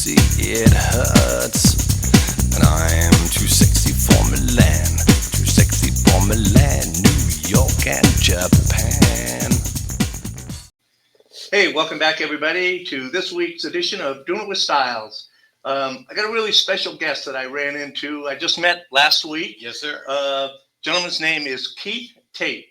see it hurts. And I am too sexy for Milan, too sexy for Milan, New York and Japan. Hey, welcome back, everybody, to this week's edition of Doing It with Styles. I got a really special guest that I ran into. I just met last week. Yes, sir. Gentleman's name is Keith Tate.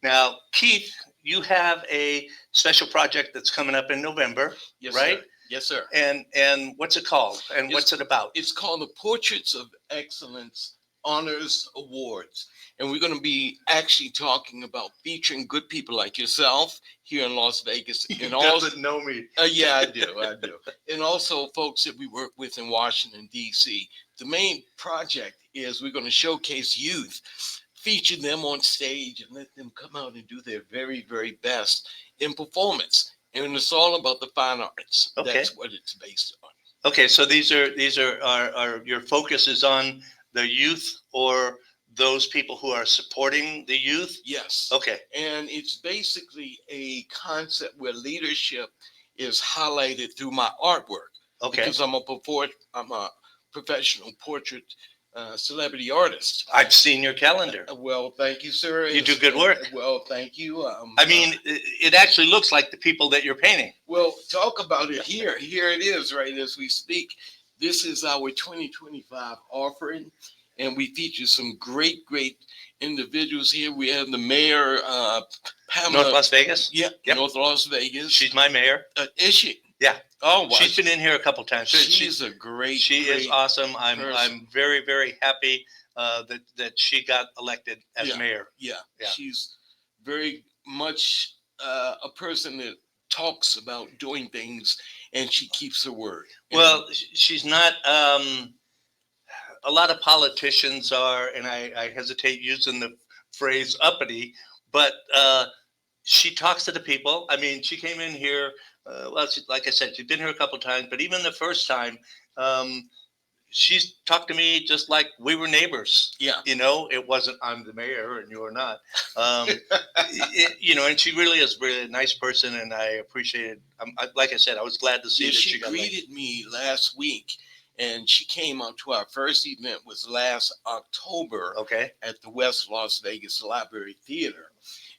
Now, Keith, you have a special project that's coming up in November, Yes, right? Sir. Yes, sir. And what's it called? And what's it about? It's called the Portraits of Excellence Honors Awards. And we're going to be actually talking about featuring good people like yourself here in Las Vegas. He And doesn't know me. Yeah, I do. And also folks that we work with in Washington, D.C. The main project is we're going to showcase youth, feature them on stage and let them come out and do their very, very best in performance. And it's all about the fine arts. Okay. That's what it's based on. Okay, so these are your focus is on the youth or those people who are supporting the youth? Yes. Okay. And it's basically a concept where leadership is highlighted through my artwork. Okay. Because I'm a professional portrait celebrity artist. I've seen your calendar. Well, thank you, sir. You do good work. Well, thank you. I mean, it actually looks like the people that you're painting. Well, talk about it here. Here it is right as we speak. This is our 2025 offering, and we feature some great individuals here. We have the mayor, Pamela. North Las Vegas? Yeah, Yep. North Las Vegas. She's my mayor. Is she? Yeah. Oh, wow. She's been in here a couple times. She's a great. She is awesome. I'm person. very, very happy that she got elected as mayor. Yeah. Yeah. She's very much a person that talks about doing things, and she keeps her word. Well, she's not. A lot of politicians are, and I hesitate using the phrase uppity, but she talks to the people. I mean, she came in here. Like I said, she's been here a couple times, but even the first time, she's talked to me just like we were neighbors. Yeah. You know, it wasn't I'm the mayor and you're not. And she really is really a nice person, and I appreciate it. Like I said, I was glad to see that she got greeted me last week, and she came out to our first event was last October. Okay. At the West Las Vegas Library Theater.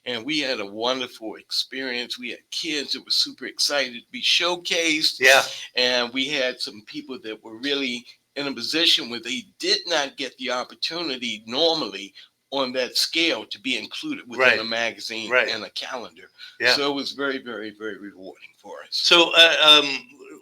And we had a wonderful experience. We had kids that were super excited to be showcased. Yeah. And we had some people that were really in a position where they did not get the opportunity normally on that scale to be included within a magazine and a calendar. Yeah. So it was very, very, very rewarding for us. So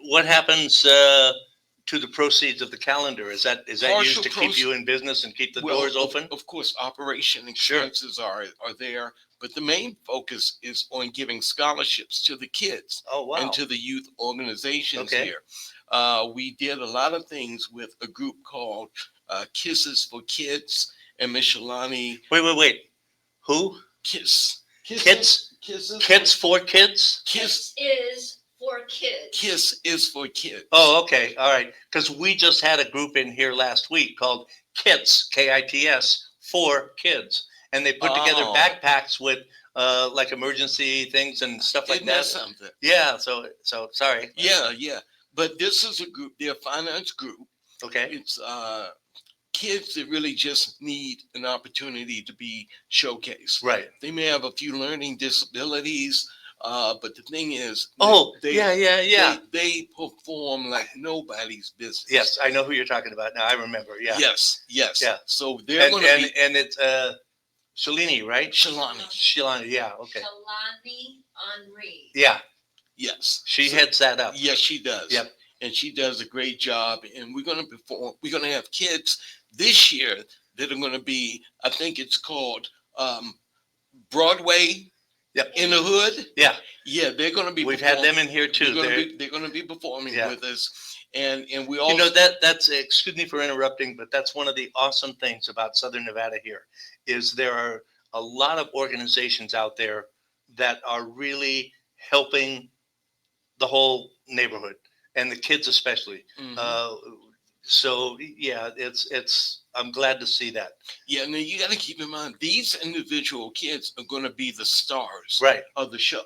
what happens to the proceeds of the calendar? Is that used to keep you in business and keep the doors open? Of course, operation expenses are there. But the main focus is on giving scholarships to the kids and to the youth organizations here. We did a lot of things with a group called Kisses for Kids and Michelani. Wait. Who? Kids. Kisses? Kids for Kids? Kiss is for kids. Kiss is for kids. Oh, okay. All right. Because we just had a group in here last week called KITS, Kits, for kids. And they put together backpacks with like emergency things and stuff like that. Something? Yeah. So sorry. Yeah. But this is a group. They're a finance group. Okay. It's kids that really just need an opportunity to be showcased. Right. They may have a few learning disabilities, but the thing is, they perform like nobody's business. Yes, I know who you're talking about now. I remember. Yeah. Yes. Yeah. So they're going to be. And it's Shalini, right? Shalani. Yeah. Okay. Shalani Henri. Yeah. Yes. She heads that up. Yes, she does. Yep. And she does a great job. And we're going to perform. We're going to have kids this year that are going to be. I think it's called Broadway. Yep. In the Hood. Yeah. Yeah, they're going to be. We've had them in here too. They're going to be performing with us, and we also. You know that's excuse me for interrupting, but that's one of the awesome things about Southern Nevada here, is there are a lot of organizations out there that are really helping the whole neighborhood and the kids especially. Mm-hmm. So yeah, it's. I'm glad to see that. Yeah, now you got to keep in mind these individual kids are going to be the stars of the show,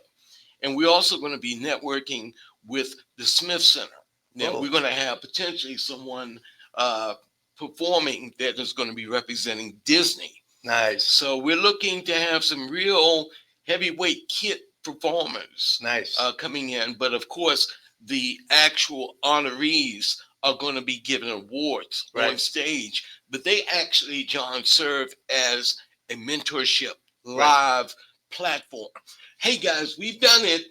and we're also going to be networking with the Smith Center. Now we're going to have potentially someone performing that is going to be representing Disney. Nice. So we're looking to have some real heavyweight kid performers. Nice. Coming in, but of course the actual honorees are going to be given awards on stage. But they actually, John, serve as a mentorship live platform. Hey guys, we've done it.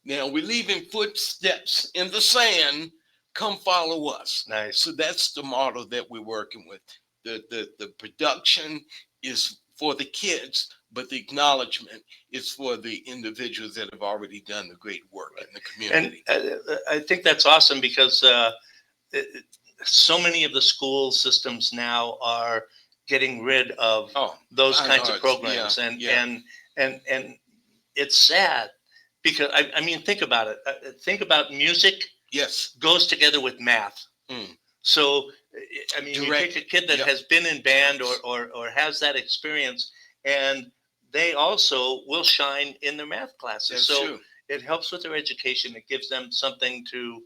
Now we're leaving footsteps in the sand. Come follow us. Nice. So that's the model that we're working with. The production is for the kids, but the acknowledgement is for the individuals that have already done the great work in the community. And I think that's awesome because so many of the school systems now are getting rid of those kinds of programs, and it's sad because I mean, think about it. Think about music. Yes, goes together with math. So I mean, you take a kid that has been in band or has that experience, and they also will shine in their math classes. That's so true. It helps with their education. It gives them something to,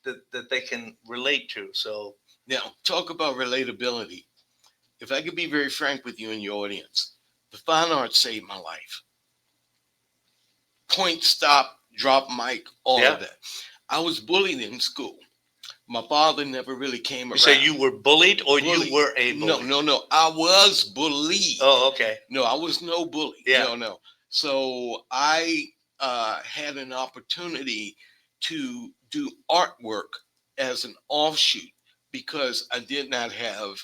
that they can relate to. So now talk about relatability. If I could be very frank with you and your audience, the fine arts saved my life. Point, stop, drop mic, all of that. I was bullied in school. My father never really came around. You say you were bullied or you were a bully? No. I was bullied. Oh, okay. No, I was no bully. Yeah. No. So I had an opportunity to do artwork as an offshoot because I did not have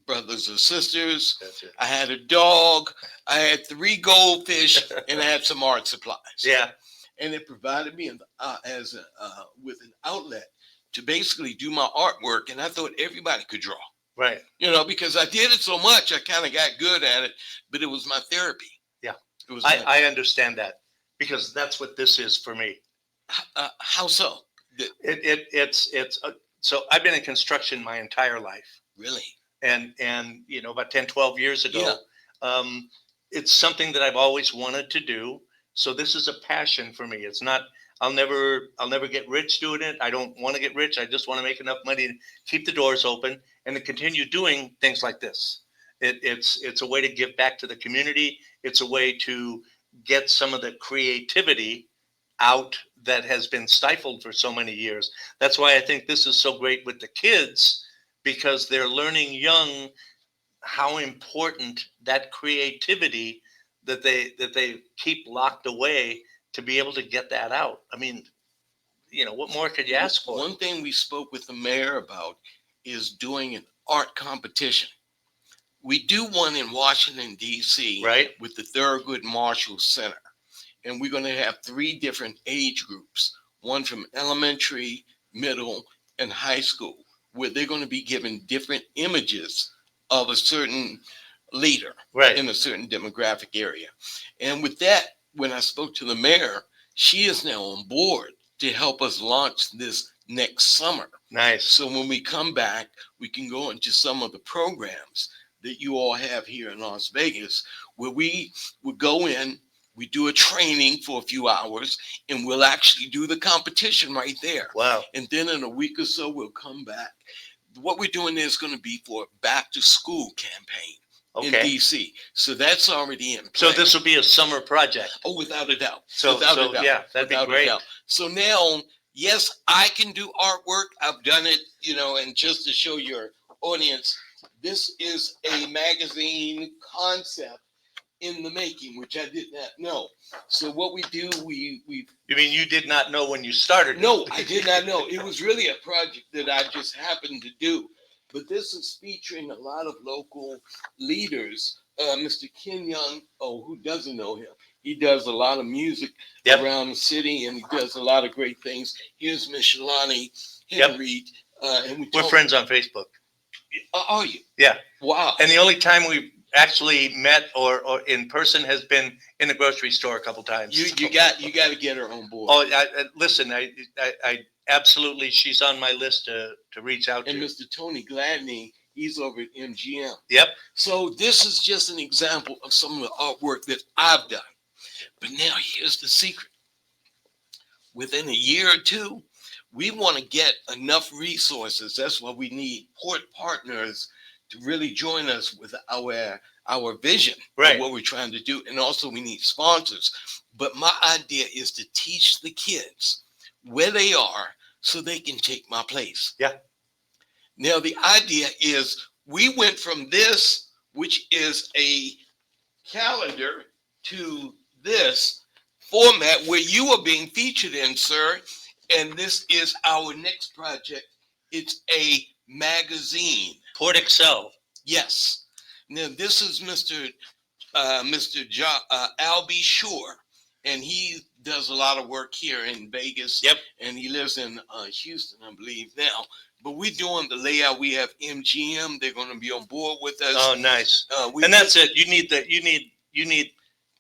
brothers or sisters. That's it. I had a dog. I had 3 goldfish, and I had some art supplies. Yeah. And it provided me with an outlet to basically do my artwork, and I thought everybody could draw. Right. Because I did it so much, I kind of got good at it, but it was my therapy. Yeah. It was I understand that because that's what this is for me. How so? So I've been in construction my entire life. Really? And about 10, 12 years ago, it's something that I've always wanted to do. So this is a passion for me. It's not, I'll never get rich doing it. I don't want to get rich. I just want to make enough money to keep the doors open and to continue doing things like this. It's a way to give back to the community. It's a way to get some of the creativity out that has been stifled for so many years. That's why I think this is so great with the kids, because they're learning young how important that creativity that they keep locked away, to be able to get that out. I mean, what more could you ask for? One thing we spoke with the mayor about is doing an art competition. We do one in Washington, D.C., right, with the Thurgood Marshall Center. And we're going to have 3 different age groups, one from elementary, middle, and high school, where they're going to be given different images of a certain leader in a certain demographic area. And with that, when I spoke to the mayor, she is now on board to help us launch this next summer. Nice. So when we come back, we can go into some of the programs that you all have here in Las Vegas, where we would go in, we do a training for a few hours, and we'll actually do the competition right there. Wow. And then in a week or so, we'll come back. What we're doing there is going to be for a back to school campaign. In DC. So that's already in play. So this will be a summer project. Oh, without a doubt. Yeah, that'd be great. So now, yes, I can do artwork. I've done it, and just to show your audience, this is a magazine concept in the making, which I did not know. So what we do, we You mean you did not know when you started? No, I did not know. It was really a project that I just happened to do. But this is featuring a lot of local leaders. Mr. Ken Young, who doesn't know him? He does a lot of music around the city, and he does a lot of great things. Here's Miss Shalani Henry. And we're friends on Facebook. Are you? Yeah. Wow. And the only time we've actually met or in person has been in the grocery store a couple times. You got to get her on board. Listen, I absolutely, she's on my list to reach out to. And Mr. Tony Gladney, he's over at MGM. Yep. So this is just an example of some of the artwork that I've done. But now here's the secret. Within a year or two, we want to get enough resources. That's why we need port partners to really join us with our vision Right. of what we're trying to do. And also we need sponsors. But my idea is to teach the kids where they are so they can take my place. Yeah. Now, the idea is we went from this, which is a calendar, to this format where you are being featured in, sir. And this is our next project. It's a magazine. Port Excel. Yes. Now, this is Mr. Albie Shore, and he does a lot of work here in Vegas. Yep. And he lives in Houston, I believe now. But we're doing the layout. We have MGM. They're going to be on board with us. Oh, nice. And that's it. You need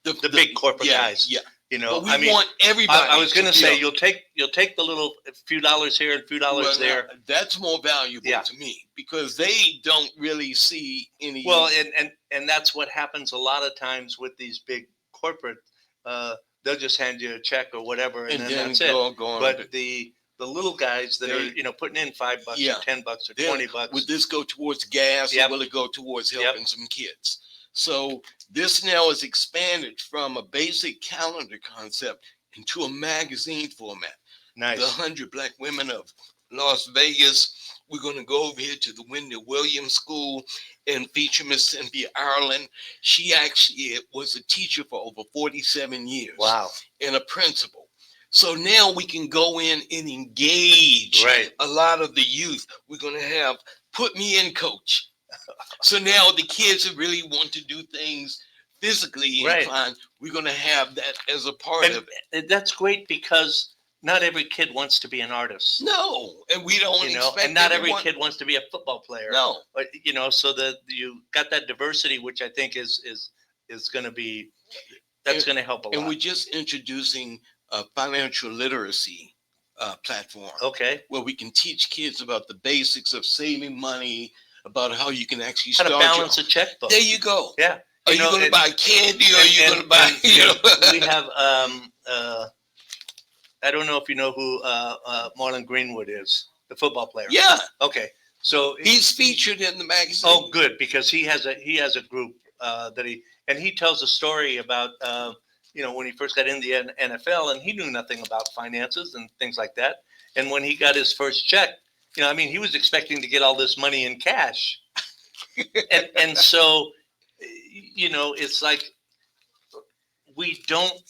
the big corporate guys. Yeah. You know, but we want everybody. I was going to say you'll take the little few dollars here and few dollars there. That's more valuable to me because they don't really see any. Well, and that's what happens a lot of times with these big corporate. They'll just hand you a check or whatever, and then that's it. But the little guys that are putting in $5 or $10 or $20. Would this go towards gas or will it go towards helping some kids? So this now is expanded from a basic calendar concept into a magazine format. Nice. The 100 Black Women of Las Vegas. We're going to go over here to the Wendy Williams School and feature Miss Cynthia Ireland. She actually was a teacher for over 47 years. Wow. And a principal. So now we can go in and engage a lot of the youth. We're going to have Put Me In Coach. So now the kids that really want to do things physically inclined, we're going to have that as a part of it. That's great because not every kid wants to be an artist. No, and we don't expect and not every kid wants to be a football player. No. But, so that you got that diversity, which I think is going to be, that's going to help a lot. And we're just introducing a financial literacy platform. Okay. Where we can teach kids about the basics of saving money, about how you can actually how to balance a checkbook. There you go. Yeah. Are you going to buy candy or are you going to buy, We have, I don't know if you know who Marlon Greenwood is, the football player. Yeah. Okay. So he's featured in the magazine. Oh, good, because he has a group that he tells a story about when he first got in the NFL and he knew nothing about finances and things like that. And when he got his first check, he was expecting to get all this money in cash. and so, it's like we don't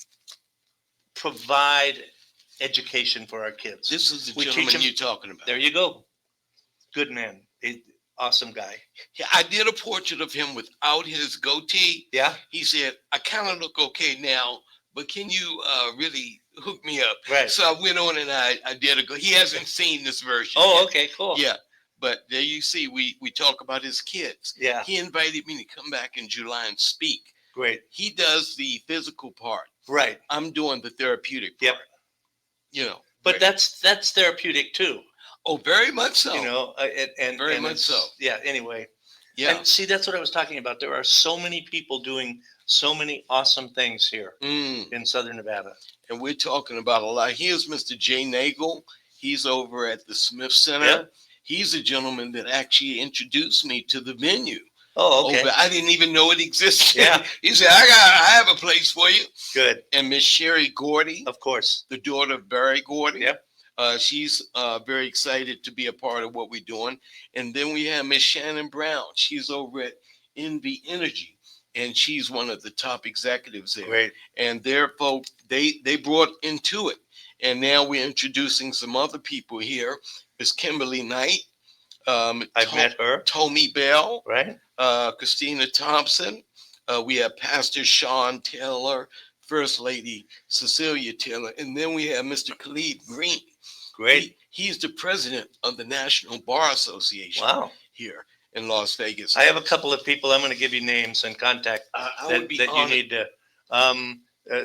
provide education for our kids. This is the gentleman you're talking about. There you go. Good man. Awesome guy. Yeah, I did a portrait of him without his goatee. Yeah. He said, I kind of look okay now, but can you really hook me up? Right. So I went on and I did he hasn't seen this version. Oh, yet. Okay, cool. Yeah. But there you see, we talk about his kids. Yeah. He invited me to come back in July and speak. Great. He does the physical part. Right. I'm doing the therapeutic part. Yep. But that's therapeutic too. Oh, very much so. And very much so. Yeah. Anyway. Yeah. And see, that's what I was talking about. There are so many people doing so many awesome things here in Southern Nevada. And we're talking about a lot. Here's Mr. Jay Nagel. He's over at the Smith Center. Yep. He's a gentleman that actually introduced me to the venue. Oh, okay. I didn't even know it existed. Yeah. He said, I have a place for you. Good. And Miss Sherry Gordy. Of course. The daughter of Barry Gordy. Yep. She's very excited to be a part of what we're doing. And then we have Miss Shannon Brown. She's over at NV Energy. And she's one of the top executives there. Great. And their folk, they brought into it. And now we're introducing some other people here. Miss Kimberly Knight. I've met her. Tommy Bell. Right. Christina Thompson. We have Pastor Sean Taylor, First Lady Cecilia Taylor, and then we have Mr. Khalid Green. Great. He's the president of the National Bar Association. Wow. Here in Las Vegas. I have a couple of people. I'm going to give you names and contact that you need to.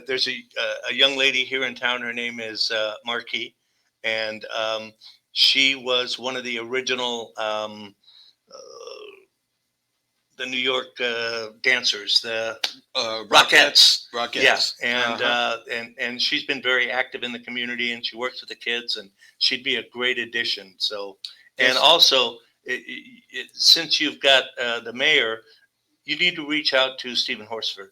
There's a young lady here in town. Her name is Marquis, and she was one of the original the New York dancers, the Rockettes. Yeah, and she's been very active in the community, and she works with the kids, and she'd be a great addition. So, and Yes. also, since you've got the mayor, you need to reach out to Stephen Horsford.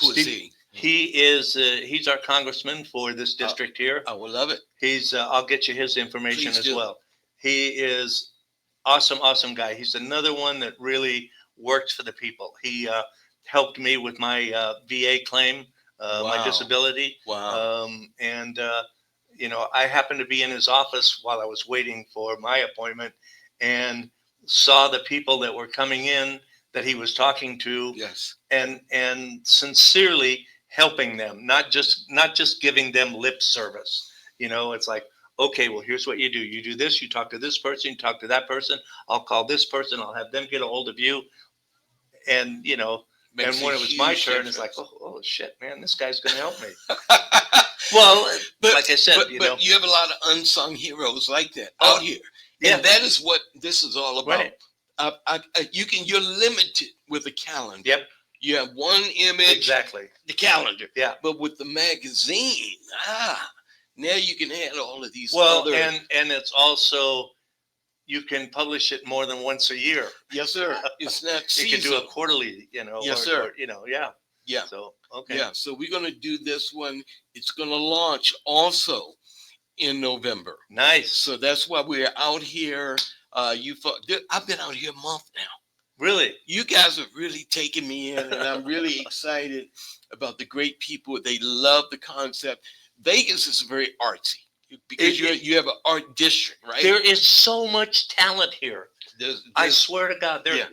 Who is he? He is he's our congressman for this district here. I will love it. He's I'll get you his information Please as do. well. He is awesome guy. He's another one that really works for the people. He helped me with my VA claim, my Wow. disability. Wow. And you know, I happened to be in his office while I was waiting for my appointment, and saw the people that were coming in that he was talking to, Yes. and sincerely helping them, not just giving them lip service. You know, it's like, okay, well, here's what you do. You do this, you talk to this person, you talk to that person. I'll call this person, I'll have them get a hold of you. And, you know, Makes and when a it was my huge turn, it's like, difference. oh shit, man, this guy's going to help me. Well, But like I said, but, you but know, you have a lot of unsung heroes like that Oh, out here. yeah. And that is what this is all about. Right. You're limited with a calendar. Yep. You have one image, Exactly. the calendar. Yeah. But with the magazine, now you can add all of these Well, other. and it's also, you can publish it more than once a year. Yes, sir. It's not You seasonal. can do a quarterly, you know. Yes, sir. Or, you know, yeah. Yeah. So, okay. Yeah. So we're going to do this one. It's going to launch also in November. Nice. So that's why we're out here. I've been out here a month now. Really? You guys have really taken me in, and I'm really excited about the great people. They love the concept. Vegas is very artsy because you have an art district, right? There is so much talent here. There's I swear to God, Yeah.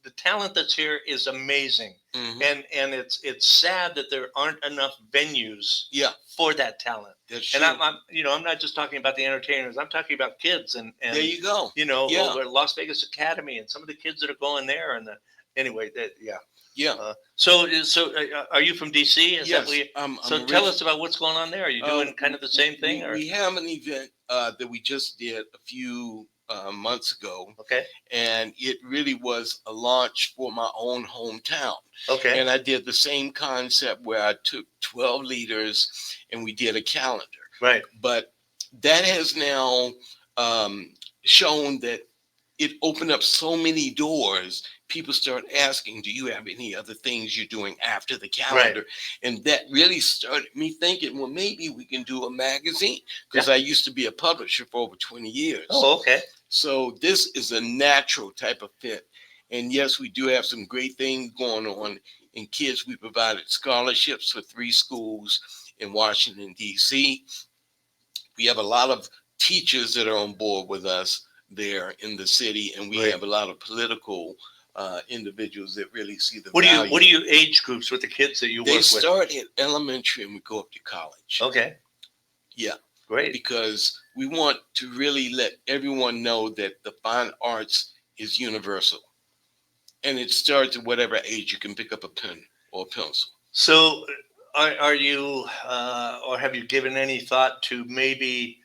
the talent that's here is amazing. Mhm. And it's sad that there aren't enough venues Yeah. for that talent. That's And true. I'm not just talking about the entertainers. I'm talking about kids and There you go. you know, Yeah. over at Las Vegas Academy and some of the kids that are going there. And anyway, yeah. Yeah. So are you from DC? Is Yes. that where you, I'm tell us about what's going on there. Are you doing kind of the same thing? We have an event that we just did a few months ago. Okay. And it really was a launch for my own hometown. Okay. And I did the same concept where I took 12 leaders and we did a calendar. Right. But that has now shown that it opened up so many doors. People start asking, do you have any other things you're doing after the calendar? Right. And that really started me thinking, well, maybe we can do a magazine, because I used to be a publisher for over 20 years. Oh, okay. So this is a natural type of fit. And yes, we do have some great things going on. In kids, we provided scholarships for 3 schools in Washington, D.C. We have a lot of teachers that are on board with us there in the city. And we have a lot of political individuals that really see the value. What are your age groups with the kids that you work with? They start at elementary and we go up to college. Okay. Yeah. Great. Because we want to really let everyone know that the fine arts is universal. And it starts at whatever age you can pick up a pen or a pencil. So are you, or have you given any thought to maybe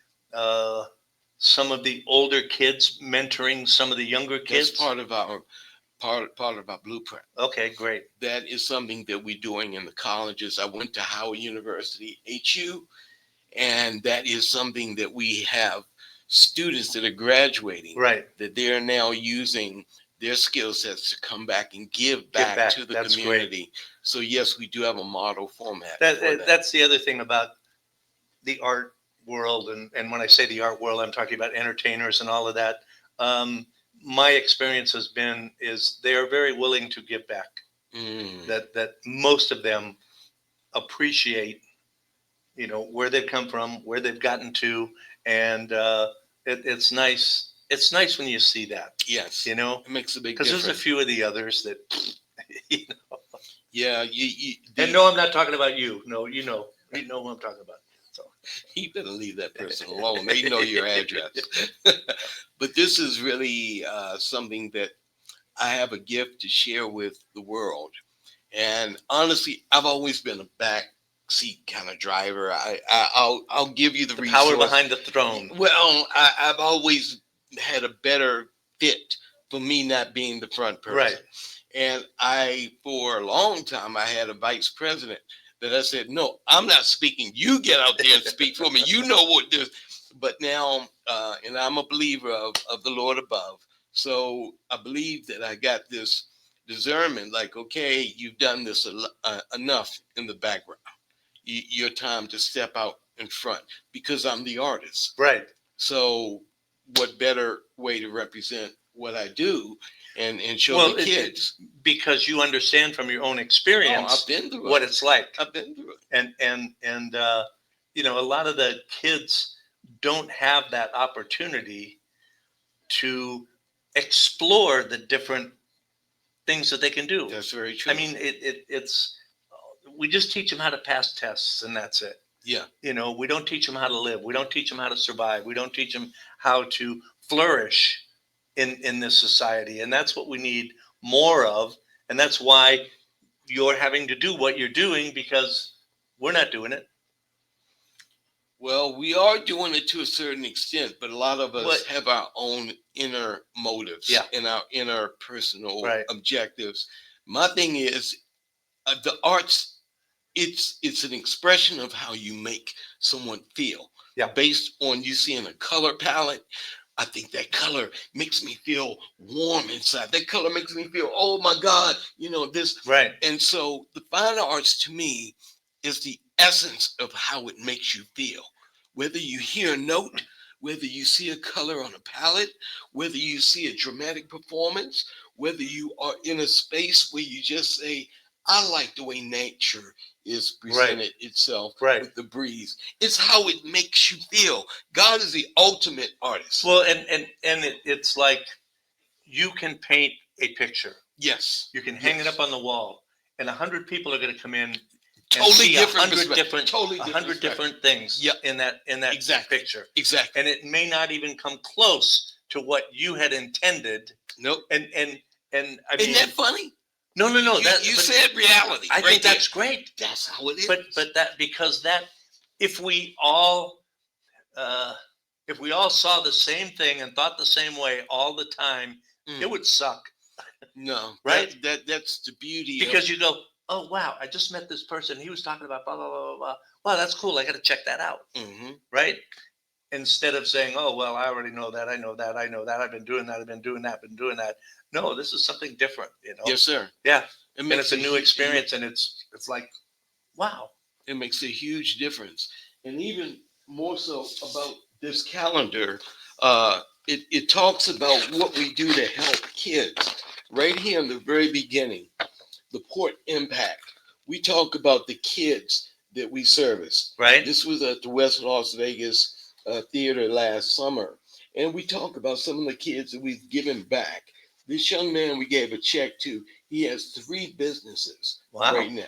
some of the older kids mentoring some of the younger kids? That's part of our blueprint. Okay, great. That is something that we're doing in the colleges. I went to Howard University, HU, and that is something that we have students that are graduating, right, that they are now using their skill sets to come back and give back to the community. Great. So yes, we do have a model format. That's the other thing about the art world. And when I say the art world, I'm talking about entertainers and all of that. My experience has been is they are very willing to give back. That most of them appreciate, you know, where they've come from, where they've gotten to, and it's nice. It's nice when you see that. Yes, you know, it makes a big difference. Because there's a few of the others that, you know. Yeah, and no, I'm not talking about you. No, you know who I'm talking about. So you better leave that person alone. They know your address. But this is really something that I have a gift to share with the world. And honestly, I've always been a backseat kind of driver. I'll give you the power behind the throne. Well, I've always had a better fit for me not being the front person. Right. And for a long time, I had a vice president that I said, no, I'm not speaking. You get out there and speak for me. You know what this. But now, and I'm a believer of the Lord above. So I believe that I got this discernment, like, okay, you've done this enough in the background. Your time to step out in front, because I'm the artist. Right. So what better way to represent what I do and show the kids? Because you understand from your own experience I've been through what it's like. I've been through it. And a lot of the kids don't have that opportunity to explore the different things that they can do. That's very true. I mean, it's we just teach them how to pass tests, and that's it. Yeah. We don't teach them how to live. We don't teach them how to survive. We don't teach them how to flourish in this society. And that's what we need more of. And that's why you're having to do what you're doing, because we're not doing it. Well, we are doing it to a certain extent, but a lot of us have our own inner motives and our inner personal objectives. My thing is, the arts, it's an expression of how you make someone feel. Yeah. Based on you seeing a color palette, I think that color makes me feel warm inside. That color makes me feel, oh my God, this. Right. And so the fine arts to me is the essence of how it makes you feel. Whether you hear a note, whether you see a color on a palette, whether you see a dramatic performance, whether you are in a space where you just say, I like the way nature is presented itself with the breeze. It's how it makes you feel. God is the ultimate artist. Well, and it's like you can paint a picture. Yes. You can hang it up on the wall, and 100 people are going to come in. Totally different. 100 different things in that picture. Exactly. And it may not even come close to what you had intended. Nope. And I mean, isn't that funny? No. You said reality. I think that's great. That's how it is. But if we all saw the same thing and thought the same way all the time, it would suck. No. Right. That's the beauty. Because you go, oh wow, I just met this person. He was talking about blah blah blah blah. Wow, that's cool. I got to check that out. Mm-hmm. Right. Instead of saying, oh well, I already know that. I know that. I've been doing that. I've been doing that. No, this is something different. Yes, sir. Yeah. And it's a new experience, and it's like, wow. It makes a huge difference. And even more so about this calendar, it talks about what we do to help kids. Right here in the very beginning, the Port Impact. We talk about the kids that we service. Right. This was at the West Las Vegas Theater last summer. And we talk about some of the kids that we've given back. This young man we gave a check to, he has 3 businesses right now.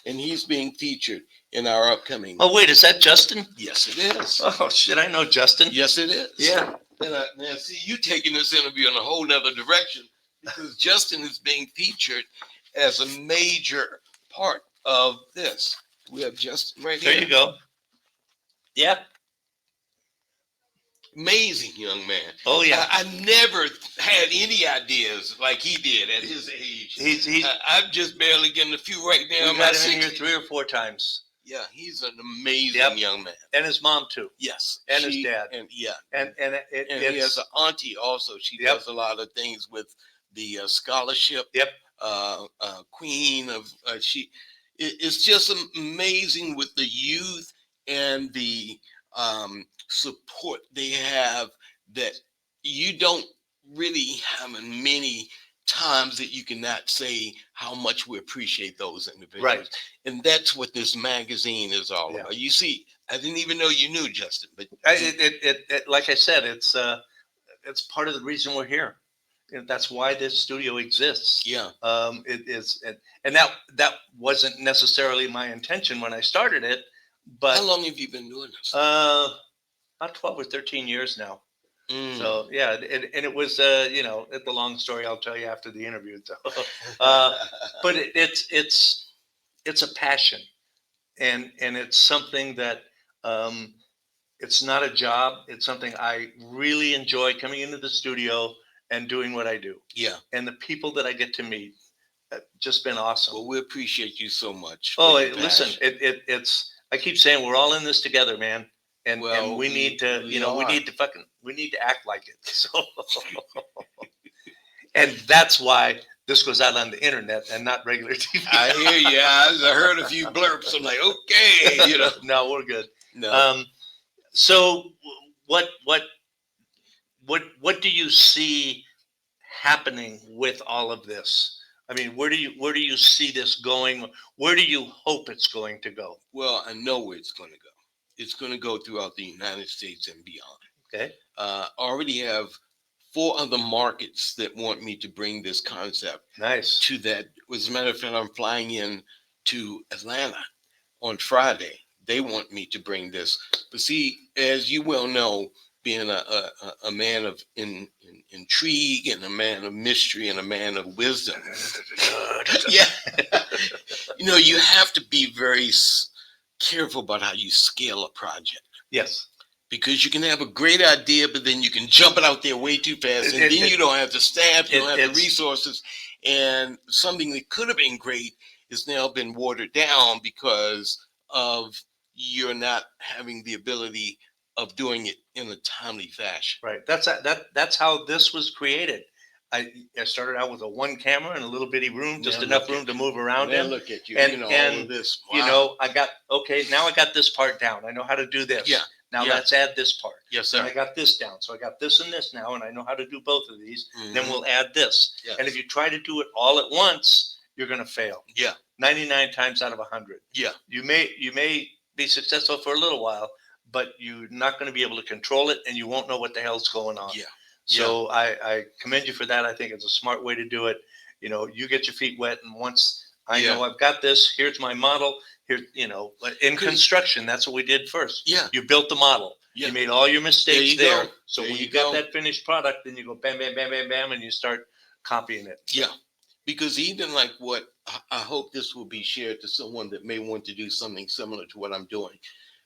And he's being featured in our upcoming. Oh, wait, is that Justin? Yes, it is. Oh, shit, I know Justin. Yes, it is. Yeah. Now, see, you taking this interview in a whole nother direction, because Justin is being featured as a major part of this. We have Justin right here. There you go. Yeah. Amazing young man. Oh yeah. I never had any ideas like he did at his age. I'm just barely getting a few right now. We got him in here 3 or 4 times. Yeah, he's an amazing young man. And his mom too. Yes. And his dad. And he has an auntie also. She does a lot of things with the scholarship. Yep. Queen of it's just amazing with the youth and the support they have that you don't really have in many times that you cannot say how much we appreciate those individuals. Right. And that's what this magazine is all about. You see, I didn't even know you knew Justin, but like I said, it's part of the reason we're here. And that's why this studio exists. Yeah. It is, and that wasn't necessarily my intention when I started it. But how long have you been doing this? About 12 or 13 years now. So yeah, and it was it's a long story. I'll tell you after the interview. So, but it's a passion, and it's something that it's not a job. It's something I really enjoy coming into the studio and doing what I do. Yeah. And the people that I get to meet, just been awesome. Well, we appreciate you so much. Oh, listen, it's, I keep saying we're all in this together, man. And we need to, we need to act like it. So, and that's why this goes out on the internet and not regular TV. I hear you. I heard a few blurps. I'm like, okay, No, we're good. No. So what do you see happening with all of this? I mean, where do you see this going? Where do you hope it's going to go? Well, I know where it's going to go. It's going to go throughout the United States and beyond. Okay. I already have 4 other markets that want me to bring this concept to that. As a matter of fact, I'm flying in to Atlanta on Friday. They want me to bring this. But see, as you well know, being a man of intrigue and a man of mystery and a man of wisdom, yeah, you have to be very careful about how you scale a project. Yes. Because you can have a great idea, but then you can jump it out there way too fast, and then you don't have the staff, you don't have the resources, and something that could have been great has now been watered down because of you're not having the ability of doing it in a timely fashion. Right. That's how this was created. I started out with a 1 camera in a little bitty room, just enough room to move around in. Look at you, and all of this. Wow. I got, now I got this part down. I know how to do this. Yeah. Now let's add this part. Yes, sir. And I got this down. So I got this and this now, and I know how to do both of these. Mm-hmm. Then we'll add this. Yes. And if you try to do it all at once, you're going to fail. Yeah. 99 times out of 100. Yeah. You may be successful for a little while, but you're not going to be able to control it, and you won't know what the hell's going on. Yeah. So I commend you for that. I think it's a smart way to do it. You get your feet wet, and once I know I've got this, here's my model. Here, in construction, that's what we did first. Yeah. You built the model. Yeah. You made all your mistakes there. So when you got that finished product, then you go bam, bam, bam, bam, bam, and you start copying it. Yeah. Because even like what I hope this will be shared to someone that may want to do something similar to what I'm doing.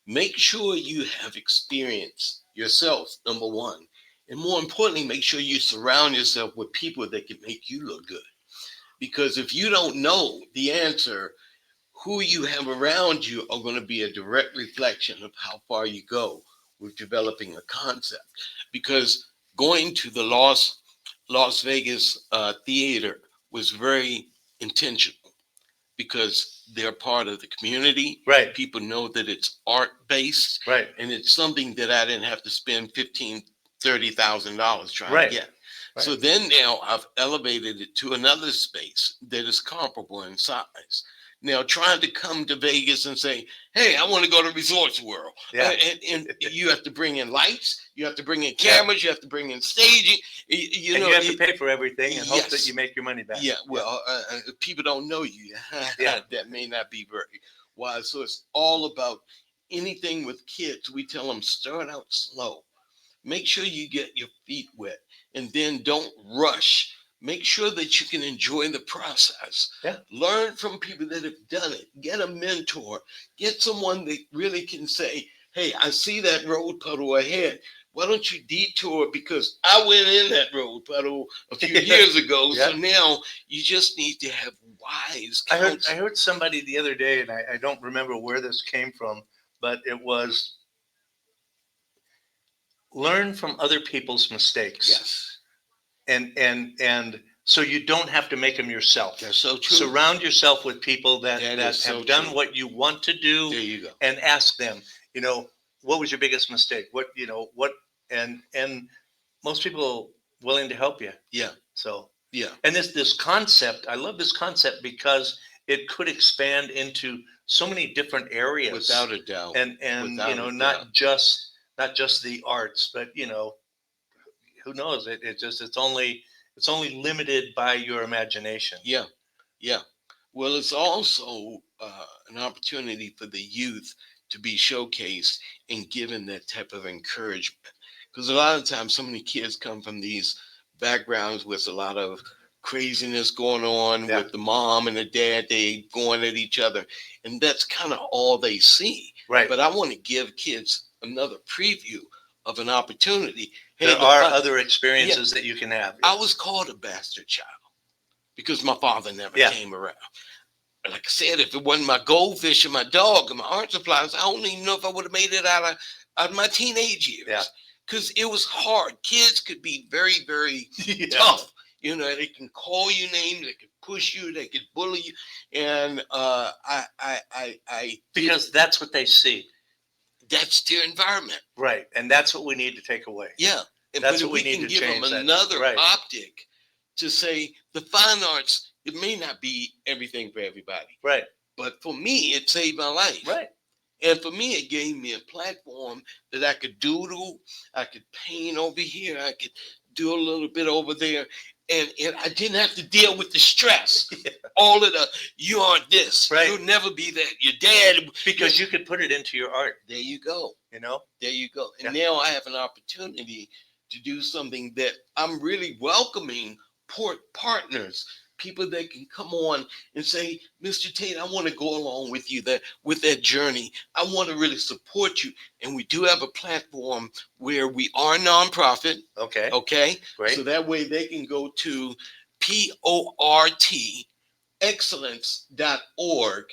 Make sure you have experience yourself, number one. And more importantly, make sure you surround yourself with people that can make you look good. Because if you don't know the answer, who you have around you are going to be a direct reflection of how far you go with developing a concept. Because going to the Las Vegas theater was very intentional because they're part of the community. Right. People know that it's art-based. Right. And it's something that I didn't have to spend $30,000 trying to get. Right. So then now I've elevated it to another space that is comparable in size. Now trying to come to Vegas and say, hey, I want to go to Resorts World. Yeah. And you have to bring in lights, you have to bring in cameras, you have to bring in staging. You have to pay for everything and hope that you make your money back. Yeah, well, people don't know you. That may not be very wise. So it's all about anything with kids. We tell them start out slow. Make sure you get your feet wet and then don't rush. Make sure that you can enjoy the process. Yeah. Learn from people that have done it. Get a mentor. Get someone that really can say, hey, I see that road puddle ahead. Why don't you detour? Because I went in that road puddle a few years ago. Yeah. So now you just need to have wise counsel. I heard somebody the other day, and I don't remember where this came from, but it was learn from other people's mistakes. Yes. And so you don't have to make them yourself. That's so true. Surround yourself with people that have done what you want to do. There you go. And ask them, what was your biggest mistake? And most people are willing to help you. Yeah. So yeah. And this concept, I love this concept because it could expand into so many different areas. Without a doubt. And not just the arts, but who knows? It's only limited by your imagination. Yeah, yeah. Well, it's also an opportunity for the youth to be showcased and given that type of encouragement. Because a lot of times, so many kids come from these backgrounds with a lot of craziness going on with the mom and the dad. They going at each other, and that's kind of all they see. Right. But I want to give kids another preview of an opportunity. There are other experiences that you can have. I was called a bastard child because my father never came around. Like I said, if it wasn't my goldfish and my dog and my art supplies, I don't even know if I would have made it out of my teenage years. Yeah. Because it was hard. Kids could be very, very tough. You know, they can call you names, they can push you, they can bully you. And because that's what they see. That's their environment. Right. And that's what we need to take away. Yeah. That's what we need to give change. Them another optic to say the fine arts, it may not be everything for everybody. Right. But for me, it saved my life. Right. And for me, it gave me a platform that I could doodle, I could paint over here, I could do a little bit over there. And I didn't have to deal with the stress. All of the, you aren't this. Right. You'll never be that. Your dad. Because you could put it into your art. There you go. You know? There you go. And now I have an opportunity to do something that I'm really welcoming partners, people that can come on and say, Mr. Tate, I want to go along with you with that journey. I want to really support you. And we do have a platform where we are nonprofit. Okay. Okay. Great. So that way they can go to portexcellence.org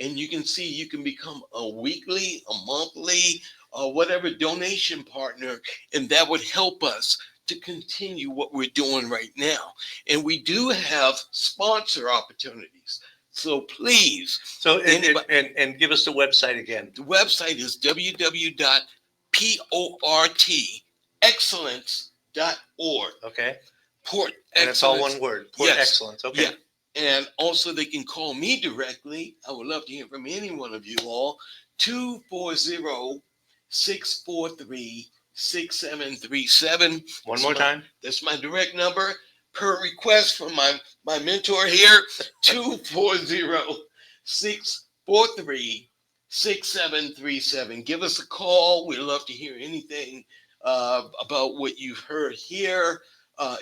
and you can see you can become a weekly, a monthly, or whatever donation partner, and that would help us to continue what we're doing right now. And we do have sponsor opportunities. So please. So and give us the website again. The website is www.portexcellence.org. Okay. Port Excellence. And it's all one word. Port Excellence. Okay. Yeah. And also they can call me directly. I would love to hear from any one of you all. 240-643-6737. One more time. That's my direct number per request from my mentor here. 240-643-6737. Give us a call. We'd love to hear anything about what you've heard here.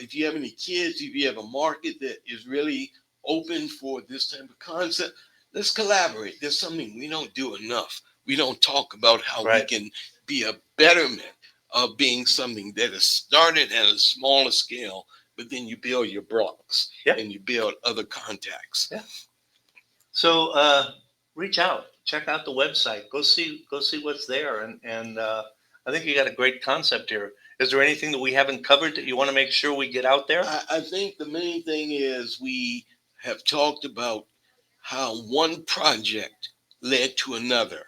If you have any kids, if you have a market that is really open for this type of concept, let's collaborate. There's something we don't do enough. We don't talk about how we can be a betterment of being something that is started at a smaller scale, but then you build your blocks and you build other contacts. Yeah. So reach out, check out the website, go see what's there, and I think you got a great concept here. Is there anything that we haven't covered that you want to make sure we get out there? I think the main thing is we have talked about how one project led to another.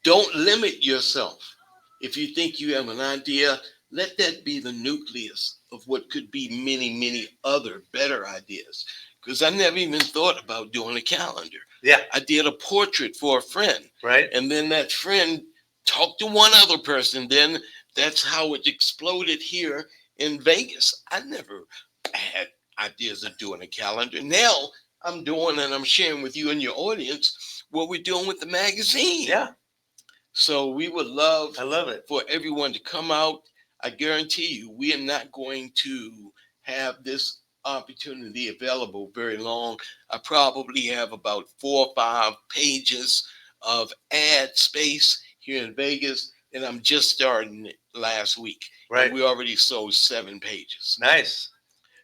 Don't limit yourself. If you think you have an idea, let that be the nucleus of what could be many, many other better ideas. Because I never even thought about doing a calendar. Yeah. I did a portrait for a friend. Right. And then that friend talked to one other person. Then that's how it exploded here in Vegas. I never had ideas of doing a calendar. Now I'm doing, and I'm sharing with you and your audience what we're doing with the magazine. Yeah. So we would love, I love it, for everyone to come out. I guarantee you, we are not going to have this opportunity available very long. I probably have about 4 or 5 pages of ad space here in Vegas, and I'm just starting it last week. Right. And we already sold 7 pages. Nice.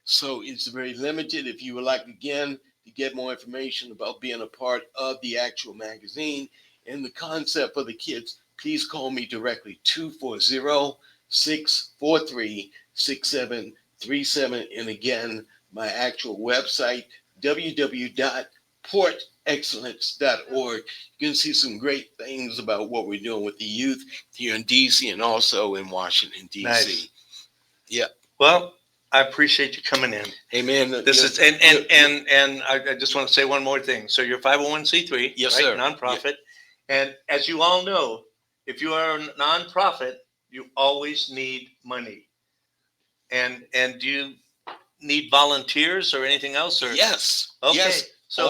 So it's very limited. If you would like, again, to get more information about being a part of the actual magazine and the concept for the kids, please call me directly, 240-643-6737. And again, my actual website, www.portexcellence.org. You can see some great things about what we're doing with the youth here in D.C. and also in Washington, D.C. Nice. Yeah. Well, I appreciate you coming in. Hey, man. This is and I just want to say one more thing. So you're 501c3, yes, right? sir. Nonprofit. Yeah. And as you all know, if you are a nonprofit, you always need money. And do you need volunteers or anything else? Or Yes. Okay. Yes. So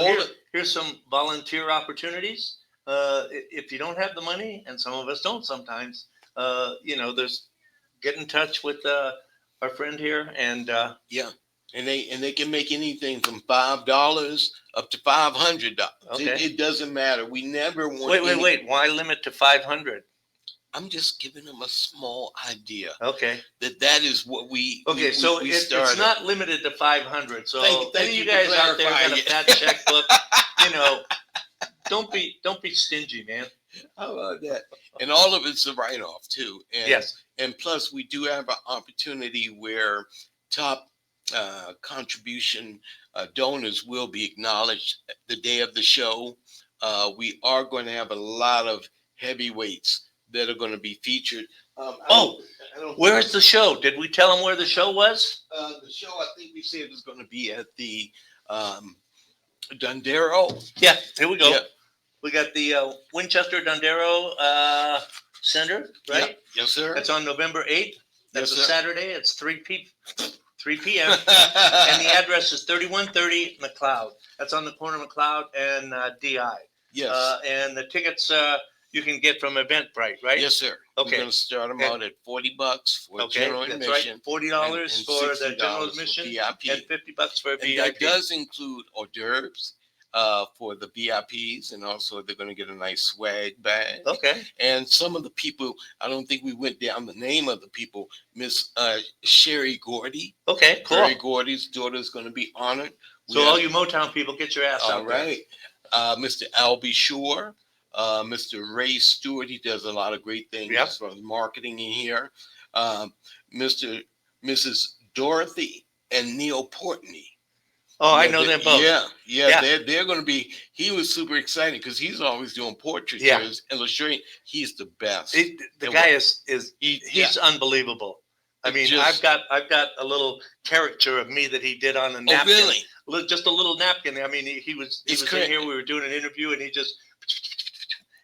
here's some volunteer opportunities. If you don't have the money, and some of us don't sometimes, there's get in touch with our friend here, and yeah. And they can make anything from $5 up to $500. Okay. It doesn't matter. We never want. Wait. Why limit to 500? I'm just giving them a small idea. Okay. That is what we. Okay, so it's not limited to 500. So Thank any of you you guys for out there got a clarifying. fat checkbook, you know, don't be stingy, man. How about that? And all of it's a write-off too. And, Yes. And plus, we do have an opportunity where top contribution donors will be acknowledged the day of the show. We are going to have a lot of heavyweights that are going to be featured. Where's the show? Did we tell them where the show was? The show, I think we said, is going to be at the Dondero. Yeah, here we go. Yeah. We got the Winchester Dondero Center, right? Yep. Yes, sir. That's on November 8th. That's Yes, a sir. Saturday. It's 3 p.m. And the address is 3130 McLeod. That's on the corner of McLeod and DI. Yes. And the tickets you can get from Eventbrite, right? Yes, sir. Okay. We're going to start them out at $40 for general that's admission. right. $40 and for the general $60 admission VIP. and $50 for And VIP. that does include hors d'oeuvres for the VIPs, and also they're going to get a nice swag bag. Okay. And some of the people, I don't think we went down the name of the people. Miss Sherry Gordy. Okay, cool. Sherry Gordy's daughter is going to be honored. So all you Motown people, get your ass All out there. right. Mr. Albie Shore, Mr. Ray Stewart, he does a lot of great things as far as marketing in here. Mrs. Dorothy and Neil Portney. Oh, I know them both. Yeah. They're going to be. He was super excited because he's always doing portraits. Yeah. Illustrating. He's the best. The guy he's unbelievable. I mean, I've got a little caricature of me that he did on a napkin. Oh, really? Just a little napkin. I mean, he was in here. We were doing an interview, and he just.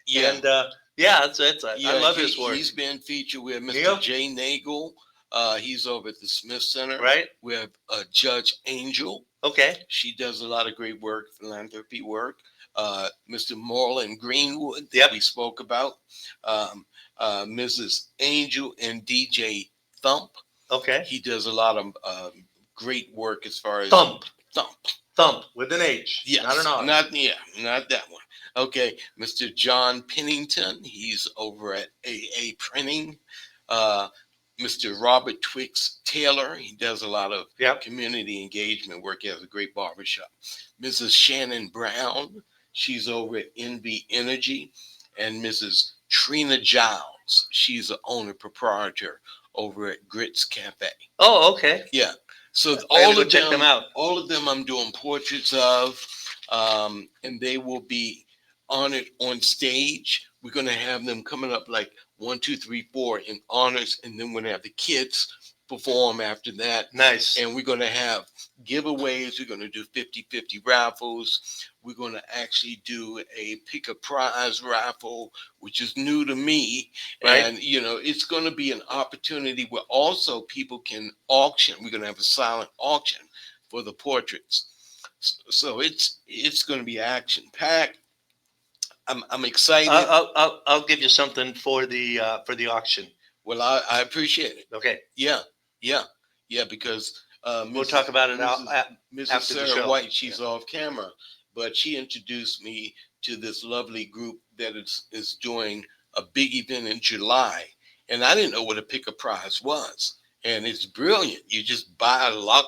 Yeah. And I love his work. He's been featured with Mr. Neil? Jay Nagel. He's over at the Smith Center. Right. We have Judge Angel. Okay. She does a lot of great work, philanthropy work. Mr. Marlon Greenwood that we spoke about. Mrs. Angel and DJ Thump. Okay. He does a lot of great work as far as Thump with an H. Yes. Not an R. Not that one. Okay. Mr. John Pennington. He's over at AA Printing. Mr. Robert Twix Taylor, he does a lot of community engagement work. He has a great barbershop. Mrs. Shannon Brown, she's over at NV Energy. And Mrs. Trina Giles, she's the owner proprietor over at Grits Cafe. Oh, okay. Yeah. So check them out. All of them I'm doing portraits of, and they will be honored on stage. We're going to have them coming up like 1, 2, 3, 4 in honors, and then we're going to have the kids perform after that. Nice. And we're going to have giveaways. We're going to do 50-50 raffles. We're going to actually do a pick a prize raffle, which is new to me. Right. And, it's going to be an opportunity where also people can auction. We're going to have a silent auction for the portraits. So it's going to be action packed. I'm excited. I'll give you something for the auction. Well, I appreciate it. Okay. Yeah, because we'll talk about it Mrs. after the Sarah show. White, she's off camera, but she introduced me to this lovely group that is doing a big event in July, and I didn't know what a pick a prize was, and it's brilliant. You just buy a lot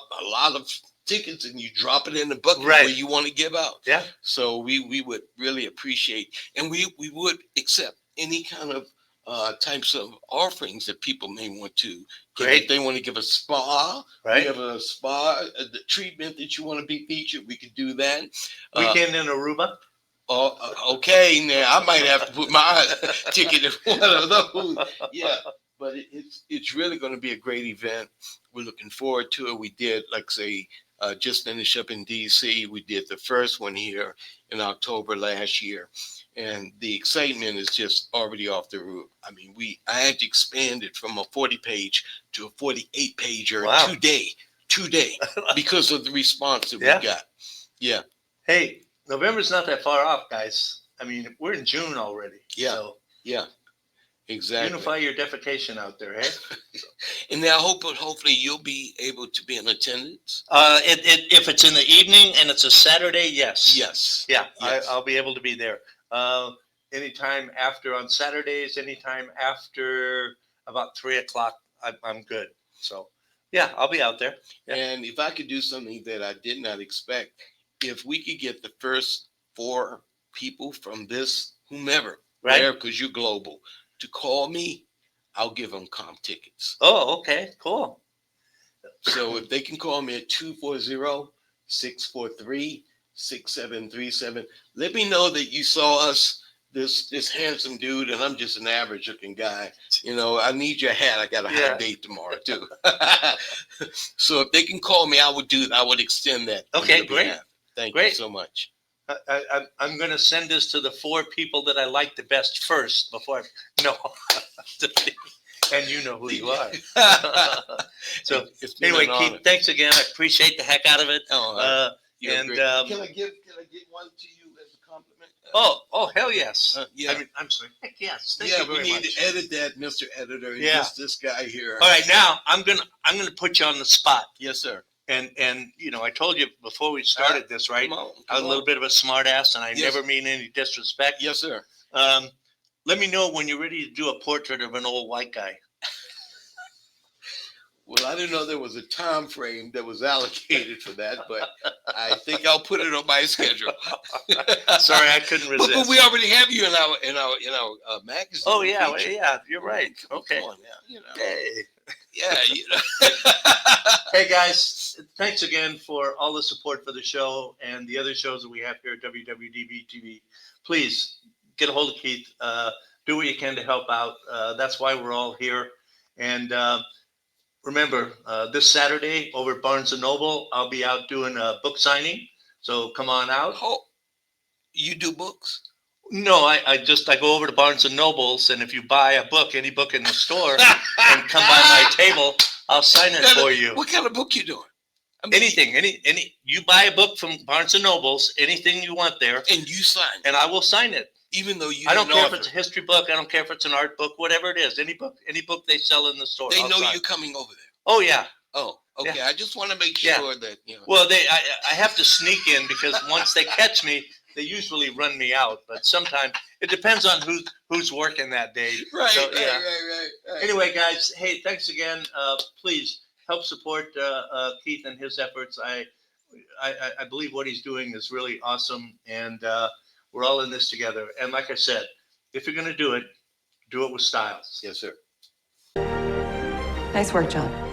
of tickets and you drop it in the bucket where you want to give out. Yeah. So we would really appreciate, and we would accept any kind of types of offerings that people may want to. If they want to give a spa, we have a spa, the treatment that you want to be featured, we could do that. Weekend in Aruba. Oh, okay. Now I might have to put my ticket in one of those. Yeah. But it's really going to be a great event. We're looking forward to it. We did, just finished up in D.C. We did the first one here in October last year. And the excitement is just already off the roof. I mean, I had to expand it from a 40-page to a 48-pager today because of the response that we got. Yeah. Hey, November's not that far off, guys. I mean, we're in June already. Yeah. So yeah. Exactly. Unify your defecation out there, eh? And now hopefully you'll be able to be in attendance. If it's in the evening and it's a Saturday, yes. Yes. Yeah, Yes. I'll be able to be there. anytime after on Saturdays, anytime after about 3:00, I'm good. So yeah, I'll be out there. Yeah. And if I could do something that I did not expect, if we could get the first 4 people from this, whomever, Right? because you're global, to call me, I'll give them comp tickets. Oh, okay, cool. So if they can call me at 240-643-6737, let me know that you saw us, this handsome dude, and I'm just an average looking guy. I need your hat. I got a high date tomorrow too. So if they can call me, I would extend that. Okay, great. Thank you so much. I'm going to send this to the 4 people that I like the best first before and you know who you are. So anyway, Keith, thanks again. I appreciate the heck out of it. Can I get one to you as a compliment? Oh, hell yes. Yeah. I mean, I'm sorry. Heck yes. Thank you very we need much. to edit that, Mr. Editor. Yeah. This guy here. All right, now I'm gonna put you on the spot. Yes, sir. And I told you before we started this, right? Come I was a little bit of a smart ass, and I Yes. never mean any disrespect. Yes, sir. Let me know when you're ready to do a portrait of an old white guy. Well, I didn't know there was a time frame that was allocated for that, but I think I'll put it on my schedule. Sorry, I couldn't resist. But we already have you in our magazine. Oh yeah, yeah, you're right. Okay. Come on now, Hey. Yeah. Hey guys, thanks again for all the support for the show and the other shows that we have here at WWDBTV. Please get a hold of Keith. Do what you can to help out. That's why we're all here. And remember, this Saturday over at Barnes & Noble, I'll be out doing a book signing. So come on out. Oh, you do books? No, I go over to Barnes & Noble's, and if you buy a book, any book in the store, and come by my table, I'll sign it for you. What kind of book you doing? Anything, any. You buy a book from Barnes & Noble's, anything you want there, and you sign, and I will sign it. Even though you, I don't care if it's a history book. I don't care if it's an art book. Whatever it is, any book they sell in the store. They know you're coming over there. Oh yeah. Oh, okay. Yeah. I just want to make sure that Well, I have to sneak in because once they catch me, they usually run me out. But sometimes it depends on who's working that day. Right. So, Right. Anyway, guys, hey, thanks again. Please help support Keith and his efforts. I believe what he's doing is really awesome, and we're all in this together. And like I said, if you're going to do it with styles. Yes, sir. Nice work, John.